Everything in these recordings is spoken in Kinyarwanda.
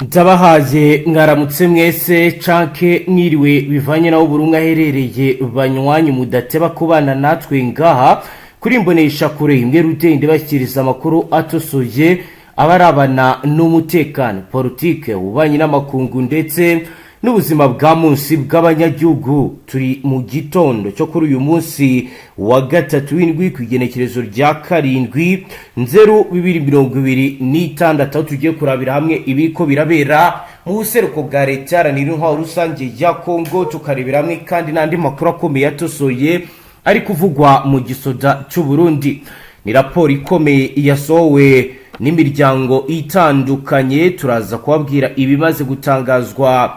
Ndabahaje mwaramutse mwese canke mwiriwe bivanye naho burunga aherereye banywanyi mudateba kubana natwe ngaha kuri mbonesha kure imwe rutende bashyikiriza amakuru atosoye abarabana n'umutekano politique ubanye n'amakungu ndetse n'ubuzima bwa munsi bw'abanyagihugu. Turi mu gitondo cyo kuri uyu munsi wa gatatu w'indwi kwigenekerezo rya 7/2026 tugiye kurabira hamwe ibiko birabera mu buseruko bwa leta yaranira intwaro rusange ya Kongo, tukarebera hamwe kandi n'andi makuru akomeye yatosoye ari kuvugwa mu gisoda cy'u Burundi. Ni raporo ikomeye yasohowe n'imiryango itandukanye, turaza kubabwira ibimaze gutangazwa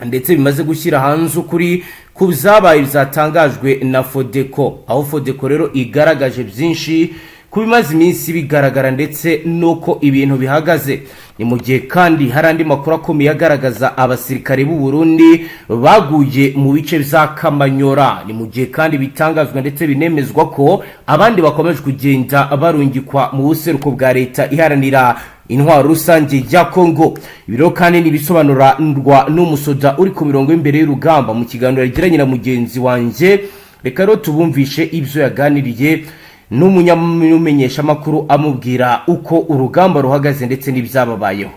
ndetse bimaze gushyira hanze ukuri ku byabaye bizatangajwe na Fdnb, aho Fdnb rero igaragaje byinshi ku bimaze iminsi bigaragara ndetse nuko ibintu bihagaze. Ni mu gihe kandi hari andi makuru akomeye agaragaza abasirikare b'u Burundi baguye mu bice bya Kamanyora. Ni mu gihe kandi bitangazwa ndetse binemezwa ko abandi bakomeje kugenda barungikwa mu buseruko bwa leta iharanira intwaro rusange ya Kongo. Ibiro kandi nibisobanurwa n'umusoda uri ku mirongo imbere y'urugamba mu kiganiro yagiranye na mugenzi wanje. Reka rero tubumvishe ibyo yaganiriye n'umumenyesha makuru amubwira uko urugamba ruhagaze ndetse n'ibyababayeho.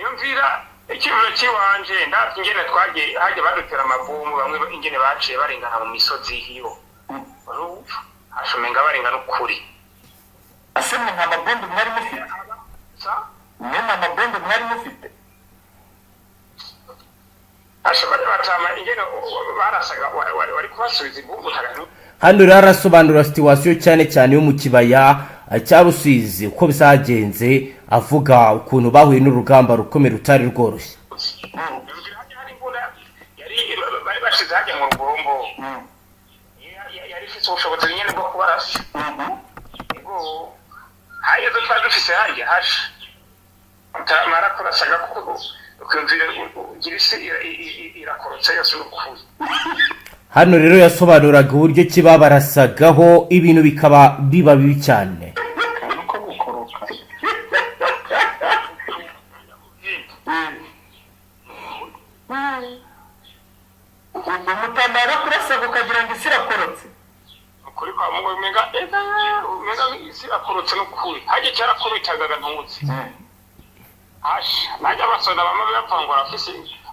Yongera ikivuzo kiwanje ndakingene twagiye haje badutera amabumu bamwe ingene baciye barengana mu misozi hiyo. Hashomenga barengana ukuri. Asemwe nta mabombe mwari mufite. Nena mabombe mwari mufite. Ashobora batama ingene barasaga wari kubasubiza ibumbu taganu. Hano rarasobanura situation cyane yo mu kibaya cya Rusizi uko bisagenze, avuga ukuntu bahuye n'urugamba rukomeye rutari rworoshye. Bari bashize hajya mu rugombo. Yari ifite ubushobozi nyine bwo kubarasa. Hayo twari dufise hajya hashi. Mara kurasaga kuko ukumvira girisi irakorotse yose n'ukuri. Hano rero yasobanuraga uburyo kibabarasagaho ibintu bikaba biba bibi cyane. Umutamara kurasaga ukagira ngo isi irakorotse. Ukuri kwa Mungu umenga isi irakorotse n'ukuri. Haje cyarakubitaga ntuzi. Najya basona bamwe bapangura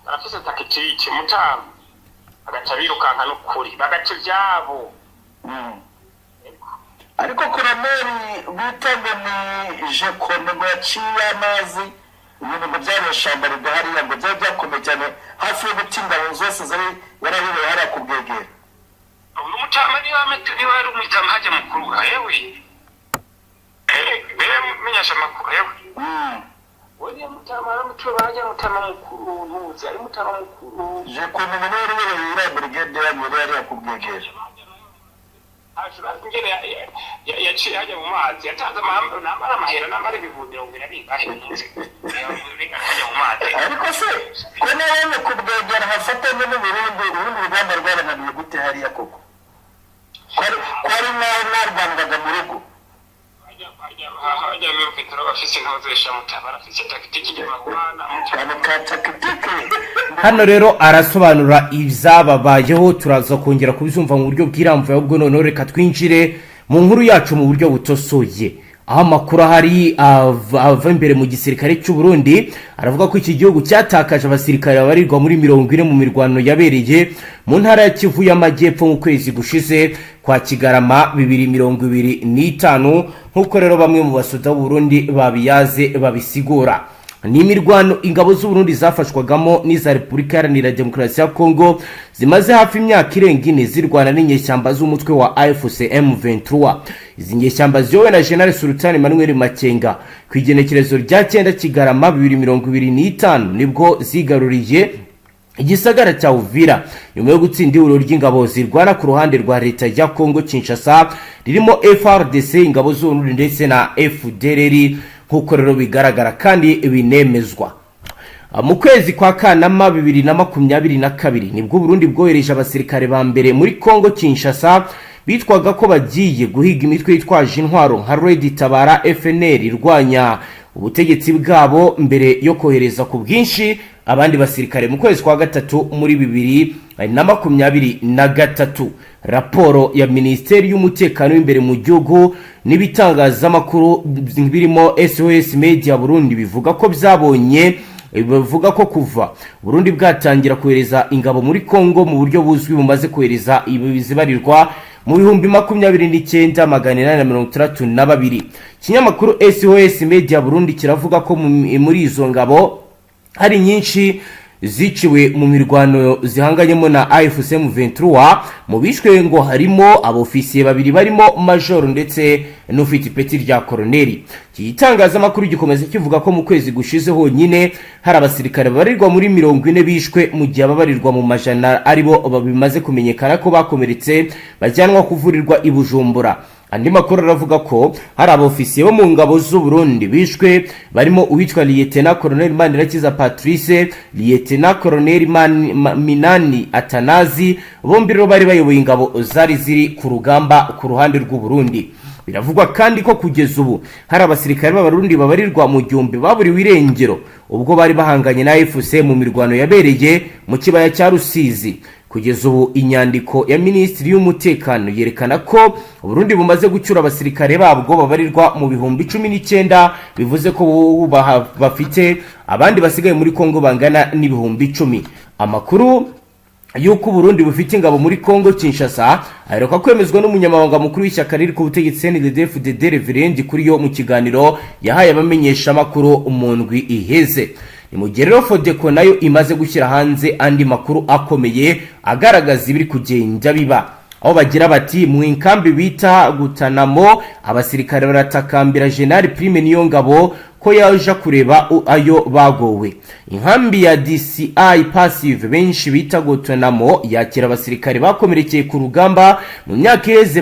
barafise takitiki mutama agacabirukanka n'ukuri bagace byabo. Ariko kurameri Gutega ni je konego yaciye amazi ibintu ngo byarashamba ridahari ngo byakomeye cyane hafi yo gutinda zose zari yarahiwe hari akubwegera. Ubu mutama ni wari umutama haje mukuru yewe. Bere menyasha makuru yewe. Wani mutama aramutwe baje mutama mukuru ntuzi ari mutama mukuru. Je konego rero yari brigade yari akubwegera. Ngene yaciye haje mu mazi yatanze amahera n'amara ibihumbi 20 ahe ntuzi. Ariko se ko nawe kubwegera hafatanye n'Uburundi urugamba rwarananiye gute hariya koko? Kwari mwarwandaga mu rugo. Hano rero arasobanura ibyababayeho, turaza kongera kubizumva mu buryo bw'iramvuye, ahubwo none reka twinjire mu nkuru yacu mu buryo butosoye. Aho amakuru hari ava imbere mu gisirikare cy'u Burundi aravuga ko iki gihugu cyatakaje abasirikare babarirwa muri 40 mu mirwano yabereye mu ntara ya Kivu y'Amajyepfo mu kwezi gushize kwa Kigarama 2025, nkuko rero bamwe mu basoda b'u Burundi babiyaze babisigura. Ni imirwano ingabo z'u Burundi zafashwagamo n'iza Repubulika Iharanira Demokarasi ya Kongo zimaze hafi imyaka irenga 4 zirwana n'inyeshyamba z'umutwe wa AFC M23. Izi nyeshyamba ziyowe na General Sultan Emmanuel Makenga kwigenekerezo rya 9 Kigarama 2025 nibwo zigaruriye igisagara cya Uvira nyuma yo gutsinda ihuriro ry'ingabo zirwana ku ruhande rwa leta ya Kongo Kinshasa ririmo FRDC, ingabo z'u Burundi ndetse na FDLR, nkuko rero bigaragara kandi binemezwa. Mu kwezi kwa Kanama 2022 nibwo Burundi bwohereje abasirikare ba mbere muri Kongo Kinshasa bitwaga ko bagiye guhiga imitwe yitwaje intwaro nka Red Tabara FNL irwanya ubutegetsi bwabo mbere yo kohereza ku bwinshi abandi basirikare mu kwezi kwa gatatu muri 2023. Raporo ya Ministeri y'Umutekano w'imbere mu gihugu n'ibitangazamakuru birimo SOS Media Burundi bivuga ko kuva Burundi bwatangira kohereza ingabo muri Kongo mu buryo buzwi bumaze kohereza ibizibarirwa mu 29,832. Kinyamakuru SOS Media Burundi kiravuga ko muri izo ngabo hari nyinshi ziciwe mu mirwano zihanganyemo na AFC M23. Mu bishwe ngo harimo abofisiye babiri barimo major ndetse n'ufite ipeti rya koloneli. Igitangazamakuru gikomeza kivuga ko mu kwezi gushize honyine hari abasirikare babarirwa muri 40 bishwe, mu gihe ababarirwa mu majana aribo bimaze kumenyekana ko bakomeretse bajyanwa kuvurirwa i Bujumbura. Andi makuru aravuga ko hari abofisiye bo mu ngabo z'u Burundi bishwe barimo uwitwa Lieutenant Colonel Manirakiza Patrice, Lieutenant Colonel Minani Atanazi, bombi rero bari bayoboye ingabo zari ziri ku rugamba ku ruhande rw'u Burundi. Biravugwa kandi ko kugeza ubu hari abasirikare b'abarundi babarirwa mu gihumbi baburiwe irengero ubwo bari bahanganye na AFC mu mirwano yabereye mu kibaya cya Rusizi. Kugeza ubu inyandiko ya Ministeri y'Umutekano yerekana ko Burundi bumaze gucyura abasirikare babwo babarirwa mu 19,000, bivuze ko bafite abandi basigaye muri Kongo bangana n'10,000. Amakuru yuko Burundi bufite ingabo muri Kongo Kinshasa aheruka kwemezwa n'umunyamabanga mukuru w'ishyaka riri ku butegetsi Fdnb Kuri yo mu kiganiro yahaye abamenyesha makuru mu ndwi iheze. Ni mu gihe rero Fodeko nayo imaze gushyira hanze andi makuru akomeye agaragaza ibiri kugenda biba, aho bagira bati mu inkambi bita Gutanamo abasirikare baratakambira General Prime niyo ngabo ko yaje kureba ayo bagowe. Inkambi ya DCI passive benshi bita Gutanamo yakira abasirikare bakomerekeye ku rugamba mu myaka iheze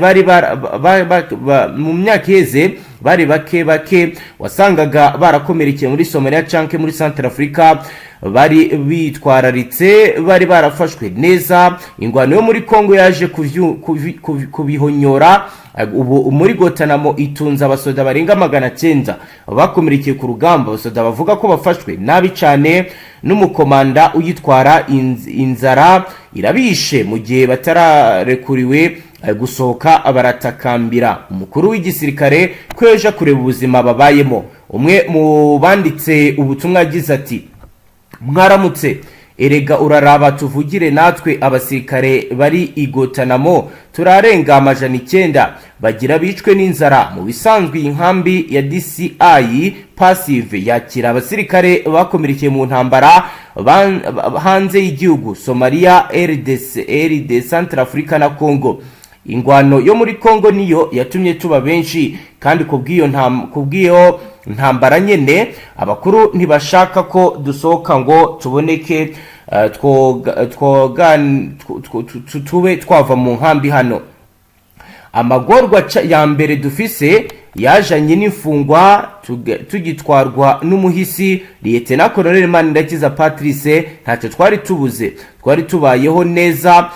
bari bake wasangaga barakomerekeye muri Somalia canke muri Central Africa, bari bitwararitse bari barafashwe neza. Ingwano yo muri Kongo yaje kubihonyora. Ubu muri Gutanamo itunza abasoda barenga 900 bakomerekeye ku rugamba. Abasoda bavuga ko bafashwe nabi cyane n'umukomanda uyitwara inzara irabishe mu gihe batararekuriwe gusohoka. Baratakambira umukuru w'igisirikare ko yaje kureba ubuzima babayemo. Umwe mu banditse ubutumwa agize ati mwaramutse, erega uraraba tuvugire natwe abasirikare bari Gutanamo turarenga 900 bagira bicwe n'inzara. Mu bisanzwe inkambi ya DCI passive yakira abasirikare bakomerekeye mu ntambara hanze y'igihugu Somalia, RD Central Africa na Congo. Ingwano yo muri Kongo niyo yatumye tuba benshi, kandi kubwiyo ntambara nyene abakuru ntibashaka ko dusohoka ngo tuboneke tube twava mu nkambi hano. Amagorwa ya mbere dufise yajanye n'imfungwa tugitwarwa n'umuhisi Lieutenant Colonel Manirakiza Patrice. Ntacyo twari tubuze, twari tubayeho neza.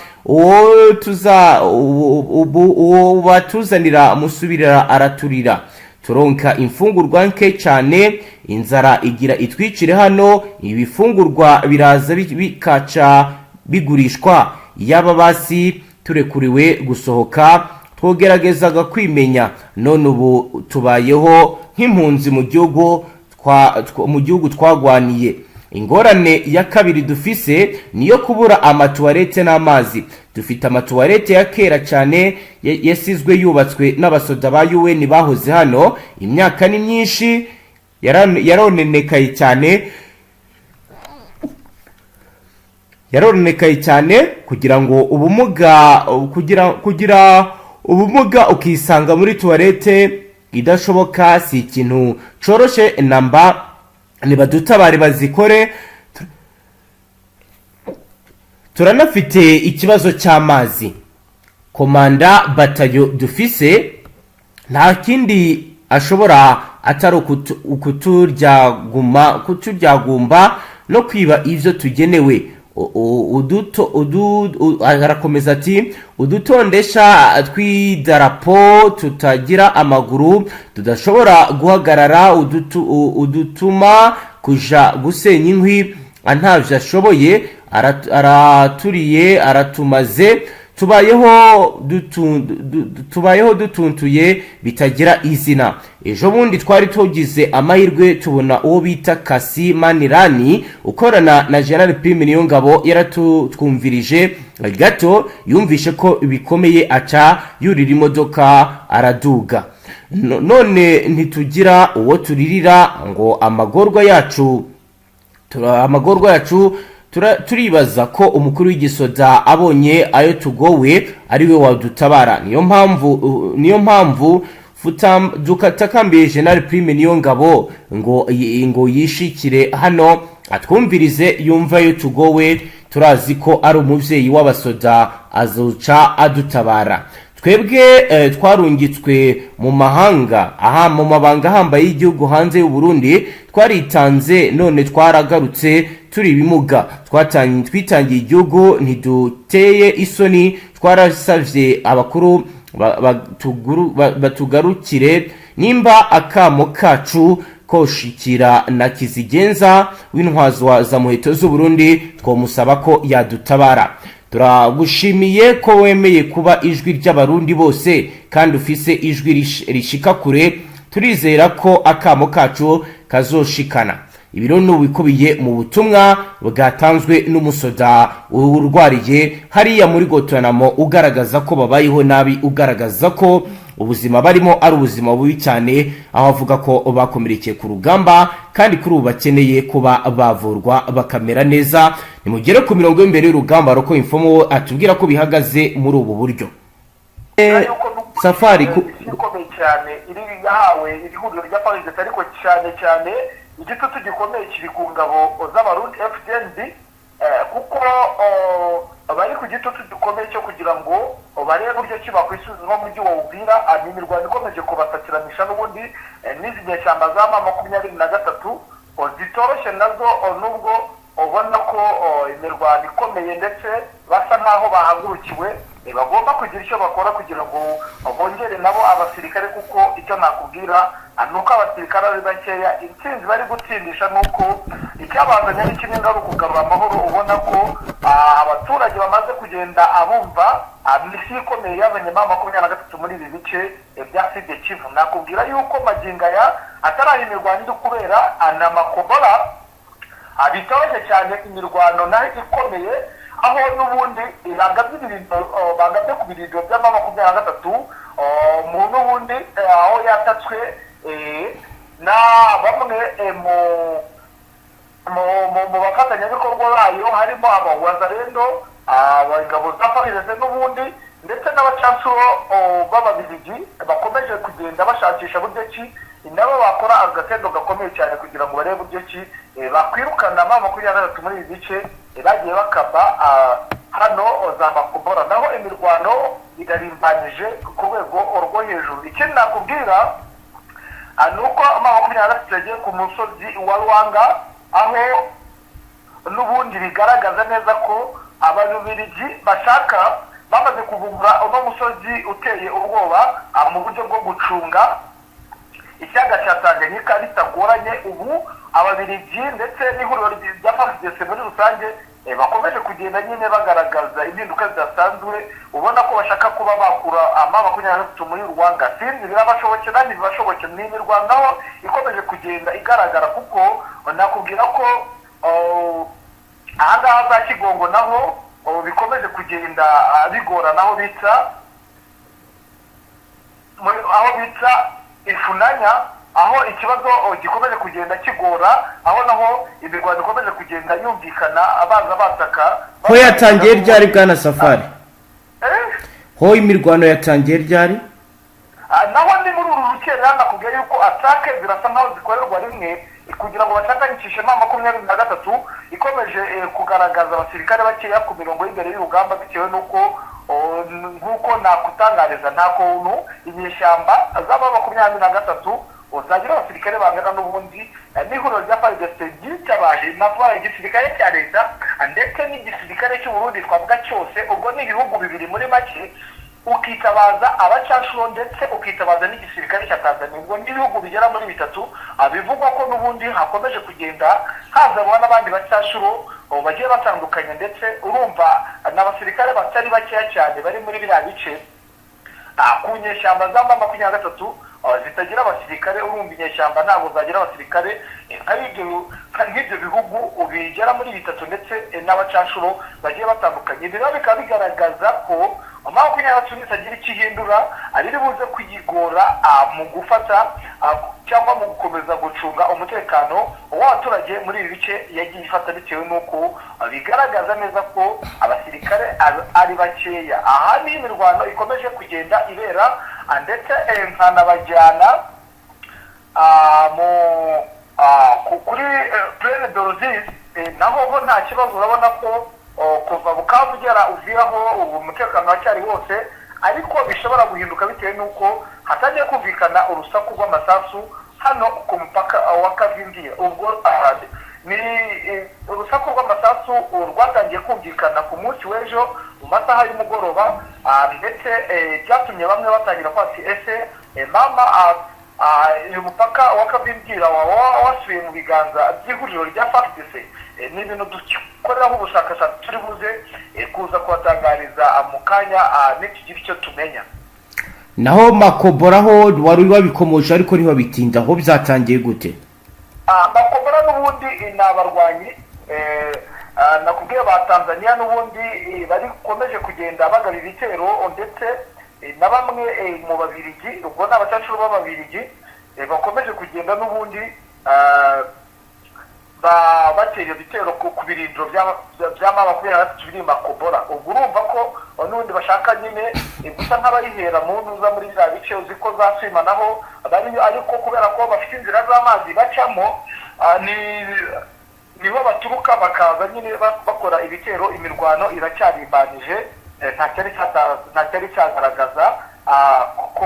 uwo batuzanira musubirira araturira. Turonka imfungurwa nke cyane, inzara igira itwicire hano. Ibifungurwa biraza bikaca bigurishwa. Yaba basi turekuriwe gusohoka twogeragezaga kwimenya, none ubu tubayeho nk'impunzi mu gihugu twagwaniye. Ingorane ya kabiri dufise niyo kubura amatuwarete n'amazi. Dufite amatuwarete ya kera cyane yasizwe yubatswe n'abasoda ba UN bahoze hano. Imyaka ni myinshi yaronenekaye cyane kugira ngo ubumuga ukisanga muri tuwarete idashoboka si ikintu coroshe namba. Nibadutabare bazikore. Turanafite ikibazo cy'amazi. Komanda batayo dufise nta kindi ashobora atari kuturyagumba no kwiba ivyo tugenewe. arakomeza ati udutondesha tw'idarapo tutagira amaguru tudashobora guhagarara udutuma kuja gusenya inkwi ntavyo ashoboye araturiye aratumaze tubayeho dutuntuye bitagira izina. Ejo bundi twari tugize amahirwe tubona uwo bita Kasi Manirani ukorana na General Prime Niyongabo yaratutwumvirije gato yumvishe ko bikomeye aca yurira imodoka araduga. None ntitugira uwo turirira ngo amagorwa yacu turibaza ko umukuru w'igisoda abonye ayo tugowe ariwe wadutabara. Niyo mpamvu dukatakambiye General Prime Niyongabo ngo yishikire hano atwumvirize yumva ayo tugowe. Turazi ko ari umuvyeyi w'abasoda azoca adutabara. Twebwe twarungitswe mu mahanga mu mabanga ahambaye y'igihugu hanze y'u Burundi twaritanze none twaragarutse turi bimuga twitangiye igihugu ntiduteye isoni. Twarasavye abakuru batugarukire nimba akamo kacu koshikira na kizigenza w'intwazwa za muheto z'u Burundi twomusaba ko yadutabara. Turagushimiye ko wemeye kuba ijwi ry'abarundi bose kandi ufise ijwi rishika kure. Turizera ko akamo kacu kazoshikana. Ibiro n'ubikubiye mu butumwa bwatanzwe n'umusoda urwariye hariya muri Gotonamo ugaragaza ko babayeho nabi, ugaragaza ko ubuzima barimo ari ubuzima bubi cyane, aho avuga ko bakomerekeye ku rugamba kandi kuri ubu bakeneye kuba bavurwa bakamera neza. Nimugere ku mirongo y'imbere y'urugamba roko infomo atubwira ko bihagaze muri ubu buryo. Safari ikomeye cyane iri yahawe ihuriro rya Politique ariko cyane igitutu gikomeye kiri ku ngabo z'abarundi Fdnb kuko bari ku gitutu gikomeye cyo kugira ngo barebe uburyo ki bakwisuzuma mu mujyi wa Uvira. Imirwano ikomeje kubasakiranisha n'ubundi n'izi nyeshyamba za M23 zitoroshye nazo, nubwo ubona ko imirwano ikomeye ndetse basa nkaho bahagurukiwe bagomba kugira icyo bakora kugira ngo bongere nabo abasirikare, kuko icyo nakubwira nuko abasirikare ari bakeya. Intsinzi bari gutsindisha nuko icyabazanye ari kimwe ngari kugarura amahoro. Ubona ko abaturage bamaze kugenda abumva misi ikomeye yazanye M23 muri ibi bice bya Kivu. Nakubwira yuko magingaya ataraye imirwano iri kubera anamakobora bitoroshye cyane imirwano nayo ikomeye, aho n'ubundi bagabye ku birindiro bya M23 mu n'ubundi aho yatatswe na bamwe mu bafatanyabikorwa bayo harimo abawazarendo, abagabo za Faridese n'ubundi ndetse n'abacancuro b'ababirigi bakomeje kugenda bashakisha buryo ki nabo bakora agatendo gakomeye cyane kugira ngo barebe buryo ki bakwirukana M23 muri ibi bice bagiye bakaba hano za Makobora. Naho imirwano igarimbanyije ku rwego rwo hejuru. Ikindi nakubwira nuko M23 yagiye ku musozi wa Rwanga, aho n'ubundi bigaragaza neza ko ababirigi bashaka bamaze kuvumbura uno musozi uteye ubwoba mu buryo bwo gucunga ikiyaga cya Tanganyika bitagoranye. Ubu ababirigi ndetse n'ihuriro rya Faridese muri rusange bakomeje kugenda nyine bagaragaza impinduka zidasanzwe. Ubona ko bashaka kuba bakura M23 muri Rwanga. Sinzi birabashobokera ntibibashobokera. Ni imirwano aho ikomeje kugenda igaragara, kuko nakubwira ko ahangaha za Kigongo naho bikomeje kugenda bigorana, aho bita Ifunanya, aho ikibazo gikomeje kugenda kigora, aho naho imirwano ikomeje kugenda yumvikana abaza bataka. Ho yatangiye ryari bwana Safari? Ho imirwano yatangiye ryari? Naho ni muri uru rukera nakubwiye yuko atake zirasa nkaho zikorerwa rimwe kugira ngo bashakanyishe M23 ikomeje kugaragaza abasirikare bakeya ku mirongo y'imbere y'urugamba, bitewe nuko nkuko nakutangariza nta kuntu inyeshyamba z'aba M23 uzagira abasirikare bangana n'ubundi n'ihuriro rya FARDC ryitabaje navuga igisirikare cya leta ndetse n'igisirikare cy'u Burundi twavuga cyose, ubwo ni ibihugu bibiri muri make, ukitabaza abacanshuro ndetse ukitabaza n'igisirikare cya Tanzania, ubwo n'ibihugu bigera muri bitatu. Bivugwa ko n'ubundi hakomeje kugenda hazanwa n'abandi bacanshuro bagiye batandukanye, ndetse urumva n'abasirikare batari bakeya cyane bari muri biriya bice ku nyeshyamba za M23 zitagira abasirikare. Urumva inyeshyamba ntabwo zagira abasirikare nk'ibyo bihugu bigera muri bitatu, ndetse n'abacanshuro bagiye batandukanye. Ibi rero bikaba bigaragaza ko M23 itagira ikihindura, riri buze kuyigora mu gufata cyangwa mu gukomeza gucunga umutekano w'abaturage muri ibi bice yagiye ifata, bitewe n'uko bigaragaza neza ko abasirikare ari bakeya. Aha ni imirwano ikomeje kugenda ibera, ndetse nkanabajyana kuri Plaine de Ruzizi naho ho nta kibazo. Urabona ko kuva Bukavu ugera Uvira ho umutekano wacyari wose, ariko bishobora guhinduka bitewe n'uko hatangiye kumvikana urusaku rw'amasasu hano ku mupaka wa Kavimvira. Ubwo ni urusaku rw'amasasu rwatangiye kumvikana ku munsi w'ejo mu masaha y'umugoroba, ndetse byatumye bamwe batangira kwasi ese mama uyu mupaka wa Kavimvira wasubiye mu biganza by'ihuriro rya FARDC. Ni ibintu dukoreraho ubushakashatsi turi buze kuza kubatangariza mu kanya nitugira icyo tumenya. Naho Makobora ho wari wabikomoje ariko niho bitinda, aho byatangiye gute? Makobora n'ubundi ni abarwanyi nakubwiye ba Tanzania n'ubundi bari komeje kugenda bagaba ibitero, ndetse na bamwe mu Babirigi, ubwo n'abacanshuro b'Ababirigi bakomeje kugenda n'ubundi batera ibitero ku birindiro bya M23 biri Makobora. Ubwo urumva ko n'ubundi bashaka nyine gusa nk'abayihera mu ntuza muri za bice uzi ko zasima naho bariyo, ariko kubera ko bafite inzira z'amazi bacamo niho baturuka bakaza nyine bakora ibitero. Imirwano iracyaribanije, nta cyari cyagaragaza ko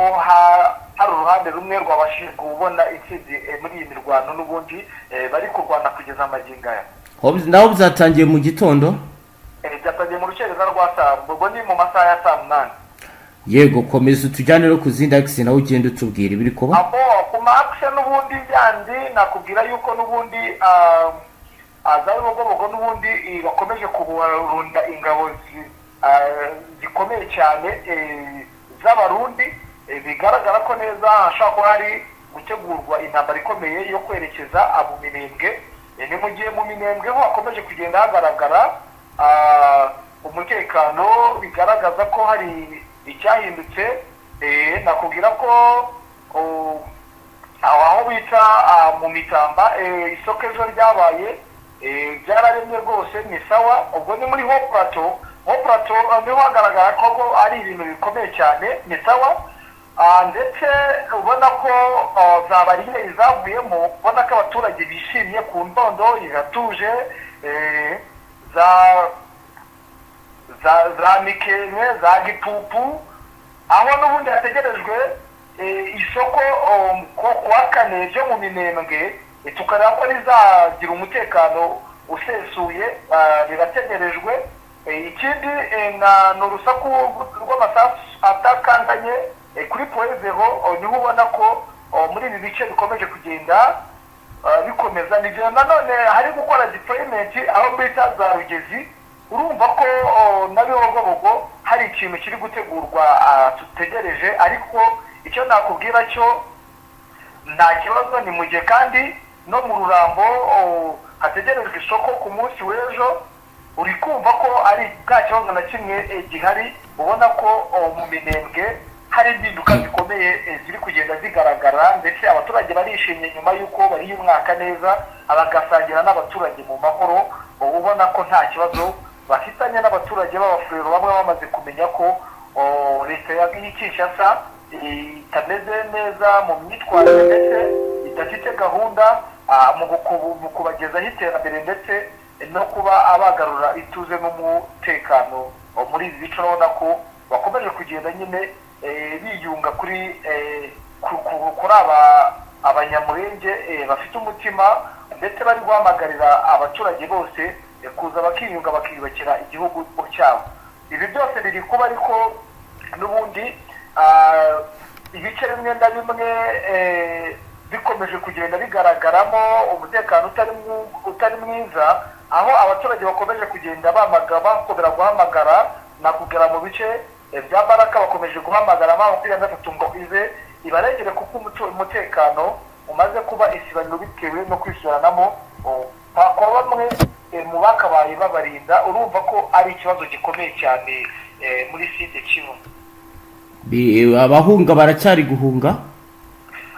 hari uruhande rumwe rwabashije kubona intsinzi muri iyi mirwano, n'ubundi bari kurwana kugeza amagingo aya. Naho byatangiye mu gitondo? Byatangiye mu rukereza rwa saa, ubwo ni mu masaha ya saa 8. Yego, komeza utujyane no ku zindi akisi nawe ugenda utubwira ibiri kuba. Ku ma akisi n'ubundi byandi nakubwira yuko n'ubundi za Rugobogo n'ubundi bakomeje kubarunda ingabo zikomeye cyane z'Abarundi. Bigaragara ko neza hashobora kuba hari gutegurwa intambara ikomeye yo kwerekeza mu Minembwe. Ni mu gihe mu Minembwe ho hakomeje kugenda hagaragara umutekano, bigaragaza ko hari icyahindutse. Nakubwira ko aho bita mu Mitamba isoko ejo ryabaye byararemye rwose, ni sawa. Ubwo ni muri Ho Plateau niho hagaragara ko ari ibintu bikomeye cyane, ni sawa. Ndetse ubona ko za bariyeri zavuyemo, ubona ko abaturage bishimye ku ndondo iratuje, za Mikenke, za Gipupu, aho n'ubundi hategerejwe isoko kuwa kane ryo mu Minembwe, tukareba ko rizagira umutekano usesuye, rirategerejwe. Ikindi ni urusaku rw'amasasu atakanganye kuri Poezeho, niho ubona ko muri ibi bice bikomeje kugenda bikomeza. Nibyo nanone hari gukora deployment aho bita za Rugezi. Urumva ko na Bihogobogo hari ikintu kiri gutegurwa tutegereje, ariko icyo nakubwira cyo nta kibazo. Ni mu gihe kandi no mu Rurambo hategerejwe isoko ku munsi w'ejo, uri kumva ko ari bwa kibazo na kimwe gihari. Ubona ko mu Minembwe hari impinduka zikomeye ziri kugenda zigaragara, ndetse abaturage barishimye nyuma y'uko bariye umwaka neza, bagasangira n'abaturage mu mahoro. Ubona ko nta kibazo bafitanye n'abaturage b'Abafurero, bamwe bamaze kumenya ko leta ya Kinshasa itameze neza mu myitwarire, ndetse idafite gahunda mu kubagezaho iterambere, ndetse no kuba abagarura ituze n'umutekano muri izi bice. Urabona ko bakomeje kugenda nyine biyunga kuri aba abanyamurenge bafite umutima ndetse bari guhamagarira abaturage bose kuza bakiyunga bakiyubakira igihugu cyabo. Ibi byose biri kuba ariko n'ubundi ibice bimwe na bimwe bikomeje kugenda bigaragaramo umutekano utari mwiza, aho abaturage bakomeje kugenda bakobera guhamagara na kugera mu bice bya Baraka, bakomeje guhamagara M23 ngo ize ibarengere kuko umutekano umaze kuba isibaniro bitewe no kwisuranamo kwa bamwe mu bakabaye babarinda. Urumva ko ari ikibazo gikomeye cyane muri Sud Kivu. Abahunga baracyari guhunga?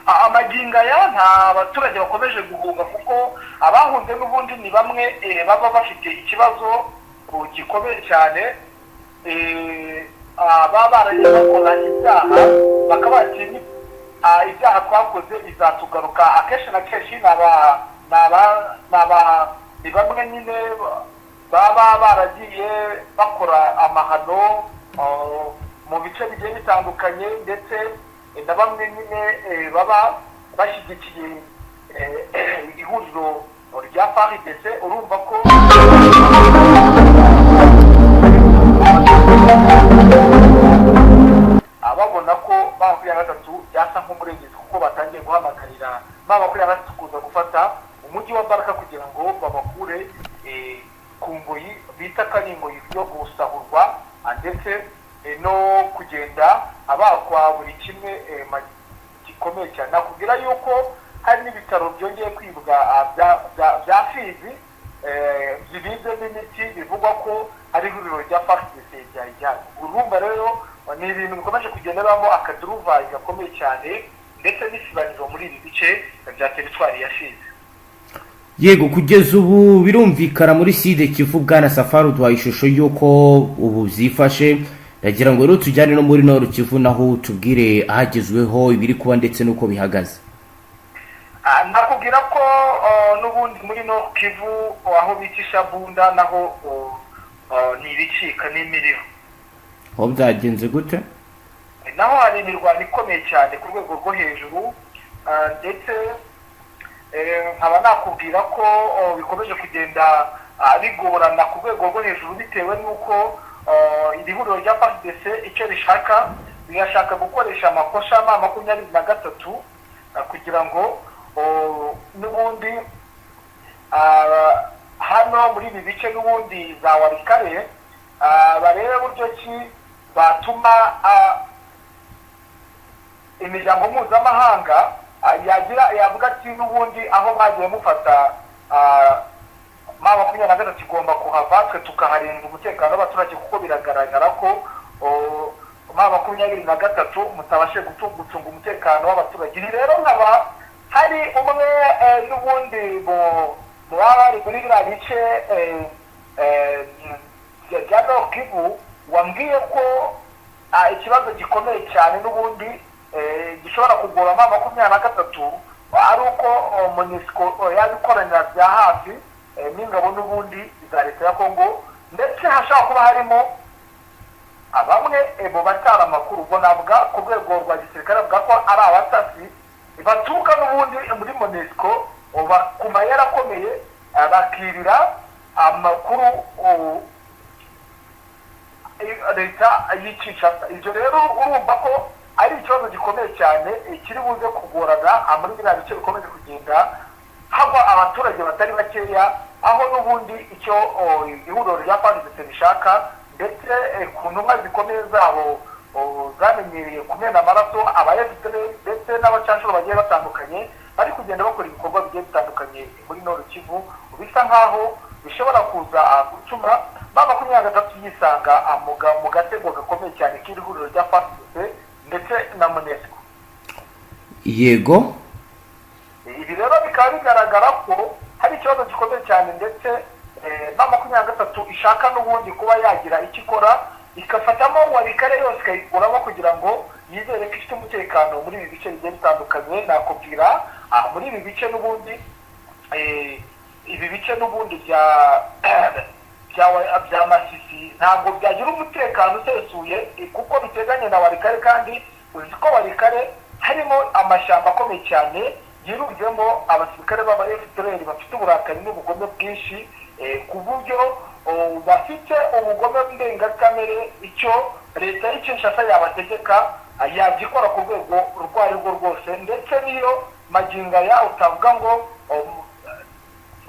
Amaginga ya nta baturage bakomeje guhunga kuko abahunze n'ubundi ni bamwe baba bafite ikibazo gikomeye cyane, baba baragiye bakora ibyaha bakaba bati ibyaha twakoze bizatugaruka. Akenshi na kenshi ni bamwe nyine baba baragiye bakora amahano mu bice bigiye bitandukanye, ndetse na bamwe nyine baba bashyigikiye ihuriro rya FARDC. Urumva ko babona ko M23 yasa nk'umurengezi kuko batangiye guhamagarira M23 kuza gufata umujyi wa Baraka kugira ngo babakure ku ngoyi bita Kaningoyi yo gusahurwa, ndetse no kugenda abakwa buri kimwe gikomeye cyane. Nakubwira yuko hari n'ibitaro byongeye kwibwa bya Fizi bibizwe n'imiti bivugwa ko ari ihuriro rya FARDC ryari. Urumva rero ni ibintu bikomeje kugenderamo akaduruvayi gakomeye cyane, ndetse n'isibaniro muri ibi bice bya teritwari ya Fizi. Yego, kugeza ubu birumvikana muri Sud Kivu. Bwana Safari uduhaye ishusho y'uko ubu zifashe, ndagira ngo rero tujyane no muri Nord Kivu naho tubwire ahagezweho ibiri kuba ndetse n'uko bihagaze. Nakubwira ko n'ubundi muri Nord Kivu aho bicisha Bunda naho ni ibicika n'imiriro. Aho byagenze gute? Naho hari imirwano ikomeye cyane ku rwego rwo hejuru, ndetse nkaba nakubwira ko bikomeje kugenda bigorana ku rwego rwo hejuru bitewe n'uko iri huriro rya FARDC icyo rigashaka gukoresha amakosa M23 kugira ngo n'ubundi hano muri ibi bice n'ubundi za Warikare barebe buryo ki batuma imiryango mpuzamahanga yavuga ati n'ubundi aho bagiye mufata M23 igomba kuhava, twe tukaharinda umutekano w'abaturage kuko biragaragara ko M23 mutabashe gucunga umutekano w'abaturage. Ibi rero nkaba hari umwe n'ubundi mu bari muri biriya bice bya Nord Kivu wambwiye ko ikibazo gikomeye cyane n'ubundi gishobora kugora M23 ari uko MONUSCO yabikorana bya hafi n'ingabo n'ubundi za leta ya Kongo, ndetse hashobora kuba harimo bamwe mu batara amakuru ubwo navuga ku rwego rwa gisirikare avuga ko ari abatasi baturuka n'ubundi muri MONUSCO ku mayeri akomeye bakirira amakuru leta y'Kinshasa. Ibyo rero urumva ko ari ikibazo gikomeye cyane kiri buze kugorana muri biriya bice bikomeje kugenda hava abaturage batari bakeya, aho n'ubundi icyo ihuriro rya FARDC bishaka, ndetse ku ntumwa zikomeye zabo zamenyereye kumena amaraso abayafite, ndetse n'abacanshuro bagiye batandukanye bari kugenda bakora ibikorwa bigiye bitandukanye muri Nord Kivu, bisa nkaho bishobora kuza gucuma M23 yisanga mu gatego gakomeye cyane k'iri huriro rya FARDC ndetse na MONUSCO. Yego, ibi rero bikaba bigaragara ko hari ikibazo gikomeye cyane, ndetse M23 ishaka n'ubundi kuba yagira icyo ikora ikafatamo Warikare yose ikayikuramo kugira ngo yizere ko ifite umutekano muri ibi bice bigiye bitandukanye. Nakubwira muri ibi bice n'ubundi ibi bice n'ubundi bya Masisi ntabwo byagira umutekano usesuye kuko biteganye na Warikare, kandi uzi ko Warikare harimo amashyamba akomeye cyane yirujemo abasirikare b'aba FDLR bafite uburakari n'ubugome bwinshi ku buryo bafite ubugome ndengakamere icyo leta y'Kinshasa yabategeka yagikora ku rwego rwo rwose, ndetse niyo maginga ya utavuga ngo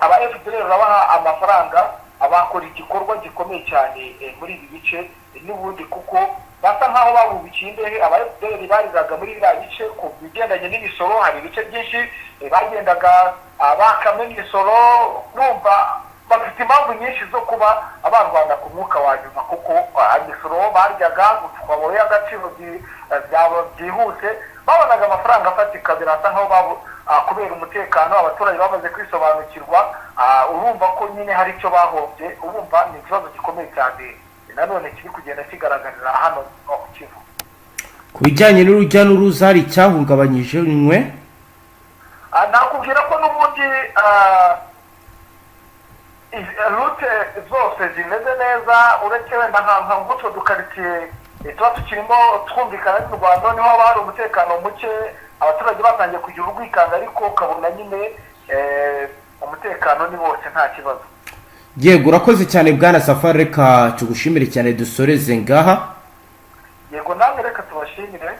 aba FDLR babaha amafaranga abakora igikorwa gikomeye cyane muri ibi bice n'ubundi, kuko basa nkaho babubikiye imbehe. Aba FDLR bariraga muri biriya bice ku bigendanye n'imisoro, hari ibice byinshi bagendaga bakame imisoro, numva bafite impamvu nyinshi zo kuba abarwanda ku mwuka wa nyuma, kuko imisoro baryaga gupfukwa mu y'agaciro byihuse, babonaga amafaranga afatika. Birasa nkaho kubera umutekano abaturage bamaze kwisobanukirwa, urumva ko nyine hari icyo bahombye. Urumva ni ikibazo gikomeye cyane nanone kiri kugenda kigaragarira hano ku Kivu. Ku bijyanye n'urujya n'uruza hari icyahungabanyije nywe? Nakubwira ko n'ubundi rute zose zimeze neza, uretse wenda nka nk'utwo dukaritsiye tuba tukirimo twumvikana n'u Rwanda, niho haba hari umutekano muke, abaturage batangiye kugira urwikanga, ariko ukabona nyine umutekano ni wose nta kibazo. Yego, urakoze cyane bwana Safari, reka tugushimire cyane, dusoreze ngaha. Yego, namwe reka tubashimire.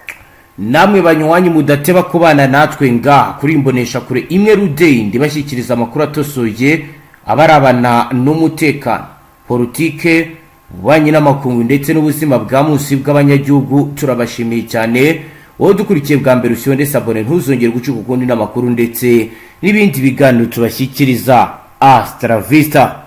Namwe banywanyi mudateba kubana natwe ngaha kuri imbonesha kure imwe Rudeyi, ndibashyikiriza amakuru atosoye abarabana n'umutekano, politike, ububanyi n'amakungu ndetse n'ubuzima bwa munsi bw'abanyagihugu. Turabashimiye cyane wowe dukurikiye bwa mbere, usibonde sabone ntuzongere gucuka ukundi n'amakuru ndetse n'ibindi biganiro tubashyikiriza. Hasta la vista.